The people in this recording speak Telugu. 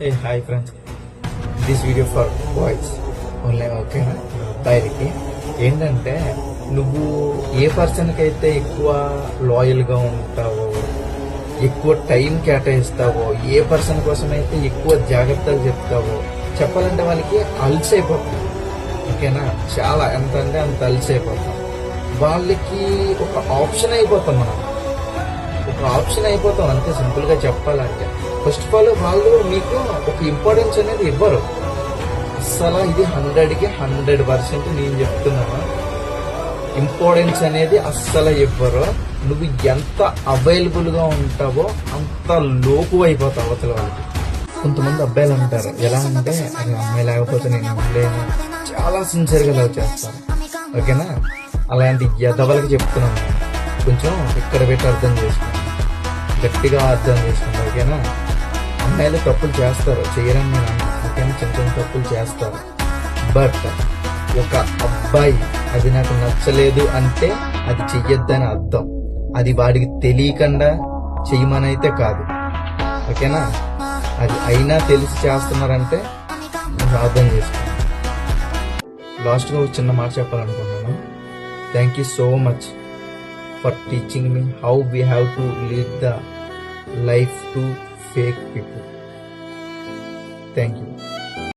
Hey, hi friends. This video for boys only, ఓకేనా? అబ్బాయిలకి ఏంటంటే, నువ్వు ఏ పర్సన్కి అయితే ఎక్కువ లాయల్గా ఉంటావో, ఎక్కువ టైం కేటాయిస్తావో, ఏ పర్సన్ కోసం అయితే ఎక్కువ జాగ్రత్తగా చెప్తావో, చెప్పాలంటే వాళ్ళకి అలసైపోతాం. ఓకేనా? చాలా ఎంత అంటే అంత అలసైపోతాం. వాళ్ళకి ఒక ఆప్షన్ అయిపోతాం మనం. ఒక ఆప్షన్ అయిపోతాం అంతే, సింపుల్ గా చెప్పాలంటే. ఫస్ట్ ఆఫ్ ఆల్ వాళ్ళు మీకు ఒక ఇంపార్టెన్స్ అనేది ఇవ్వరు అస్సలు. ఇది 100కి 100% నేను చెప్తున్నాను. ఇంపార్టెన్స్ అనేది అస్సలు ఇవ్వరు. నువ్వు ఎంత అవైలబుల్ గా ఉంటావో అంత లోపు అయిపోతావు అవతల వాళ్ళకి. కొంతమంది అబ్బాయిలు అంటారు, ఎలా అంటే అది అమ్మాయి లేకపోతే నేను ఉండలేను, చాలా సిన్సియర్ గా లవ్ చేస్తాను. ఓకేనా? అలాంటి ఎదవలకి చెప్తున్నాను, కొంచెం ఇక్కడ పెట్టి అర్థం చేసుకోండి, గట్టిగా అర్థం చేసుకోండి. ఓకేనా? అమ్మాయిలు తప్పులు చేస్తారు, చేయరని నేను అన్నా. ఓకేనా? చిన్న చిన్న తప్పులు చేస్తారు. బట్ ఒక అబ్బాయి అది నాకు నచ్చలేదు అంటే అది చెయ్యొద్దని అర్థం. అది వాడికి తెలియకుండా చెయ్యమనైతే కాదు. ఓకేనా? అది అయినా తెలిసి చేస్తున్నారంటే అర్థం చేసుకోండి. లాస్ట్గా ఒక చిన్న మాట చెప్పాలనుకుంటున్నాను. Thank you so much for teaching me how we have to lead the life to fake people. Thank you.